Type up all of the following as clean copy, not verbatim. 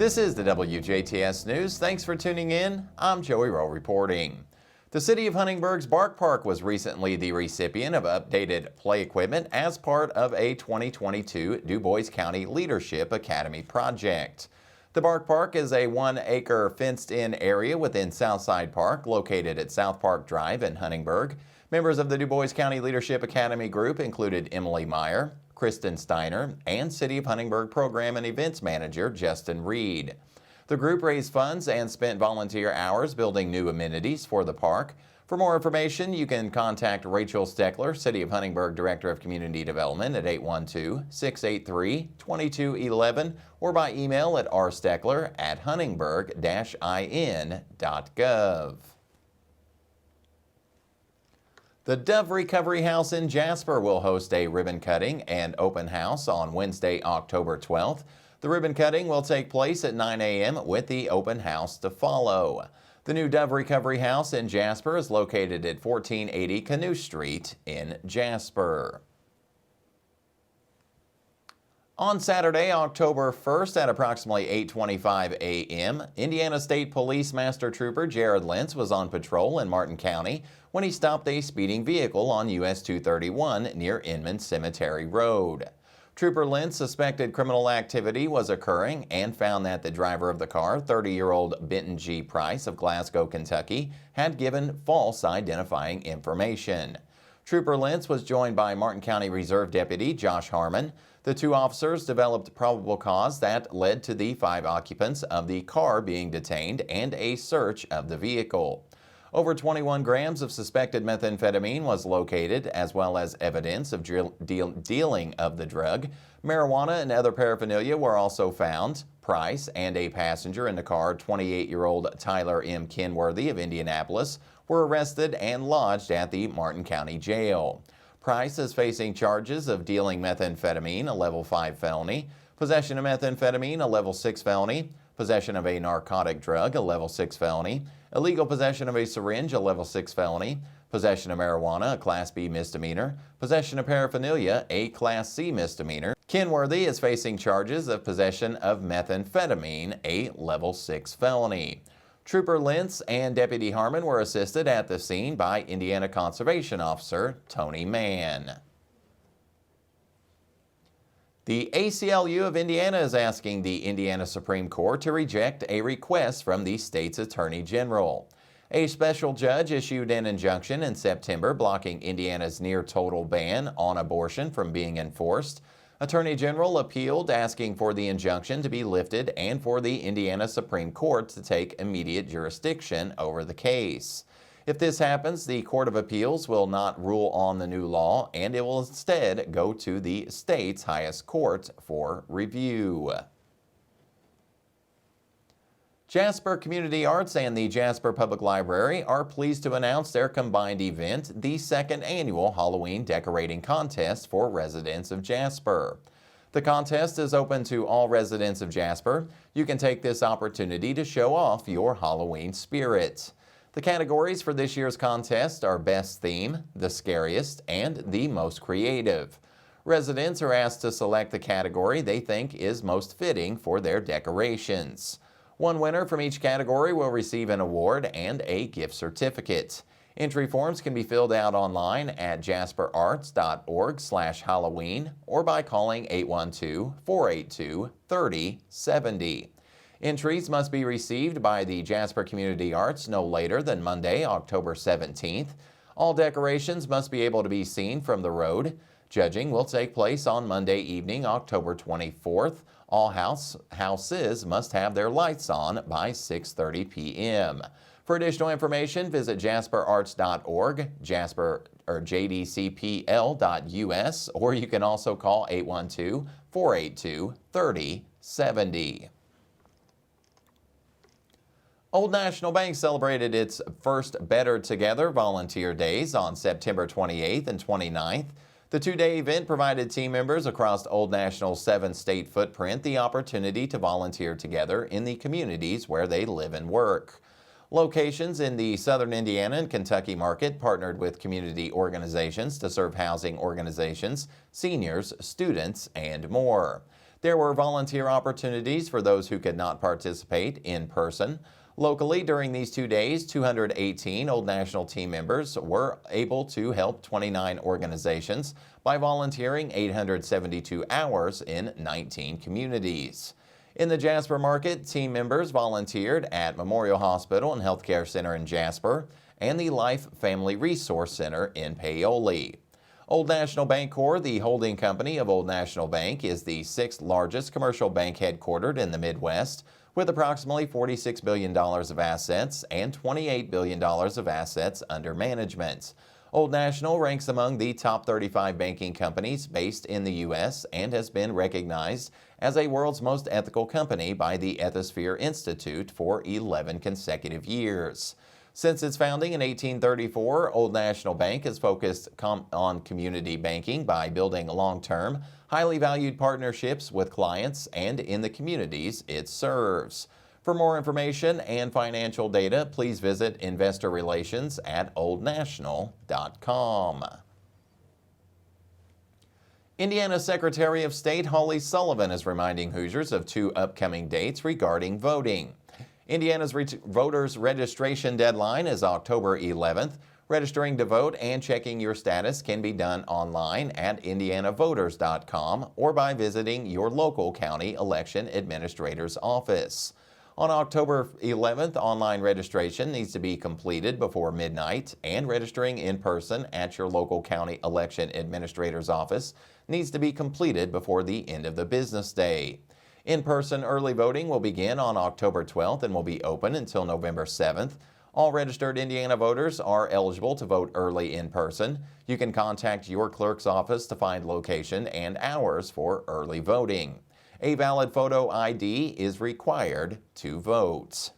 This is the WJTS News. Thanks for tuning in. I'm Joey Rehl reporting. The City of Huntingburg's Bark Park was recently the recipient of updated play equipment as part of a 2022 Du Bois County Leadership Academy project. The Bark Park is a 1-acre fenced-in area within Southside Park located at South Park Drive in Huntingburg. Members of the Du Bois County Leadership Academy group included Emily Meyer, Kristen Steiner, and City of Huntingburg Program and Events Manager Justin Reed. The group raised funds and spent volunteer hours building new amenities for the park. For more information, you can contact Rachel Steckler, City of Huntingburg Director of Community Development at 812-683-2211 or by email at rsteckler@huntingburg-in.gov. The Dove Recovery House in Jasper will host a ribbon cutting and open house on Wednesday, October 12th. The ribbon cutting will take place at 9 a.m. with the open house to follow. The new Dove Recovery House in Jasper is located at 1480 Canoe Street in Jasper. On Saturday, October 1st at approximately 8:25 a.m., Indiana State Police Master Trooper Jared Lentz was on patrol in Martin County when he stopped a speeding vehicle on US 231 near Inman Cemetery Road. Trooper Lentz suspected criminal activity was occurring and found that the driver of the car, 30-year-old Benton G. Price of Glasgow, Kentucky, had given false identifying information. Trooper Lentz was joined by Martin County Reserve Deputy Josh Harmon. The two officers developed probable cause that led to the 5 occupants of the car being detained and a search of the vehicle. Over 21 grams of suspected methamphetamine was located, as well as evidence of dealing of the drug. Marijuana and other paraphernalia were also found. Price and a passenger in the car, 28-year-old Tyler M. Kenworthy of Indianapolis, were arrested and lodged at the Martin County Jail. Price is facing charges of dealing methamphetamine, a level 5 felony, possession of methamphetamine, a level 6 felony, possession of a narcotic drug, a level 6 felony, illegal possession of a syringe, a level 6 felony, possession of marijuana, a Class B misdemeanor, possession of paraphernalia, a Class C misdemeanor. Kenworthy is facing charges of possession of methamphetamine, a level 6 felony. Trooper Lentz and Deputy Harmon were assisted at the scene by Indiana Conservation Officer Tony Mann. The ACLU of Indiana is asking the Indiana Supreme Court to reject a request from the state's Attorney General. A special judge issued an injunction in September blocking Indiana's near-total ban on abortion from being enforced. Attorney General appealed, asking for the injunction to be lifted and for the Indiana Supreme Court to take immediate jurisdiction over the case. If this happens, the Court of Appeals will not rule on the new law, and it will instead go to the state's highest court for review. Jasper Community Arts and the Jasper Public Library are pleased to announce their combined event, the second annual Halloween Decorating Contest for residents of Jasper. The contest is open to all residents of Jasper. You can take this opportunity to show off your Halloween spirit. The categories for this year's contest are Best Theme, the Scariest, and the Most Creative. Residents are asked to select the category they think is most fitting for their decorations. One winner from each category will receive an award and a gift certificate. Entry forms can be filled out online at jasperarts.org/Halloween or by calling 812-482-3070. Entries must be received by the Jasper Community Arts no later than Monday, October 17th. All decorations must be able to be seen from the road. Judging will take place on Monday evening, October 24th. All houses must have their lights on by 6:30 p.m. For additional information, visit jasperarts.org, jdcpl.us, or you can also call 812-482-3070. Old National Bank celebrated its first Better Together Volunteer Days on September 28th and 29th. The two-day event provided team members across Old National's 7-state footprint the opportunity to volunteer together in the communities where they live and work. Locations in the southern Indiana and Kentucky market partnered with community organizations to serve housing organizations, seniors, students, and more. There were volunteer opportunities for those who could not participate in person. Locally, during these 2 days, 218 Old National team members were able to help 29 organizations by volunteering 872 hours in 19 communities. In the Jasper market, team members volunteered at Memorial Hospital and Healthcare Center in Jasper and the Life Family Resource Center in Paoli. Old National Bancorp, the holding company of Old National Bank, is the 6th largest commercial bank headquartered in the Midwest, with approximately $46 billion of assets and $28 billion of assets under management. Old National ranks among the top 35 banking companies based in the U.S. and has been recognized as a world's most ethical company by the Ethisphere Institute for 11 consecutive years. Since its founding in 1834, Old National Bank has focused on community banking by building long-term, highly valued partnerships with clients and in the communities it serves. For more information and financial data, please visit Investor Relations at oldnational.com. Indiana Secretary of State Holly Sullivan is reminding Hoosiers of 2 upcoming dates regarding voting. Indiana's voters registration deadline is October 11th. Registering to vote and checking your status can be done online at indianavoters.com or by visiting your local county election administrator's office. On October 11th, online registration needs to be completed before midnight, and registering in person at your local county election administrator's office needs to be completed before the end of the business day. In-person early voting will begin on October 12th and will be open until November 7th. All registered Indiana voters are eligible to vote early in person. You can contact your clerk's office to find location and hours for early voting. A valid photo ID is required to vote.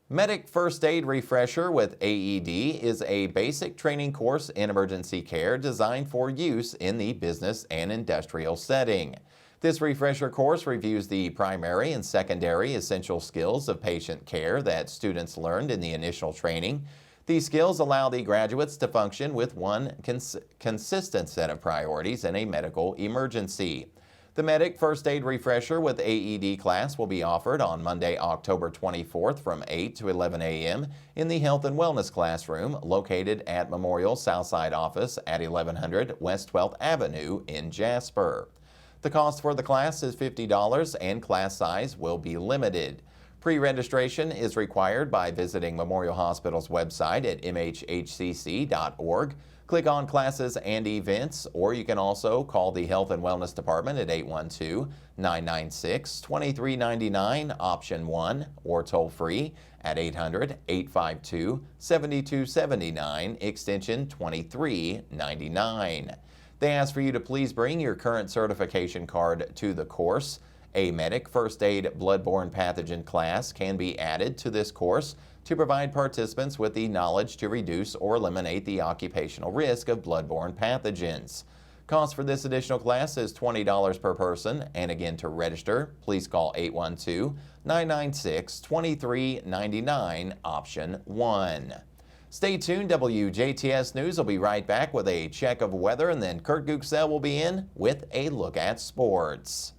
Medic First Aid Refresher with AED is a basic training course in emergency care designed for use in the business and industrial setting. This refresher course reviews the primary and secondary essential skills of patient care that students learned in the initial training. These skills allow the graduates to function with one consistent set of priorities in a medical emergency. The Medic First Aid Refresher with AED class will be offered on Monday, October 24th from 8 to 11 a.m. in the Health and Wellness classroom located at Memorial Southside office at 1100 West 12th Avenue in Jasper. The cost for the class is $50 and class size will be limited. Pre-registration is required by visiting Memorial Hospital's website at mhhcc.org. Click on Classes and Events, or you can also call the Health and Wellness Department at 812-996-2399, option 1, or toll free at 800-852-7279, extension 2399. They ask for you to please bring your current certification card to the course. A Medic First Aid Bloodborne Pathogen class can be added to this course to provide participants with the knowledge to reduce or eliminate the occupational risk of bloodborne pathogens. Cost for this additional class is $20 per person, and again, to register, please call 812-996-2399, option 1. Stay tuned. WJTS News will be right back with a check of weather, and then Kurt Guxell will be in with a look at sports.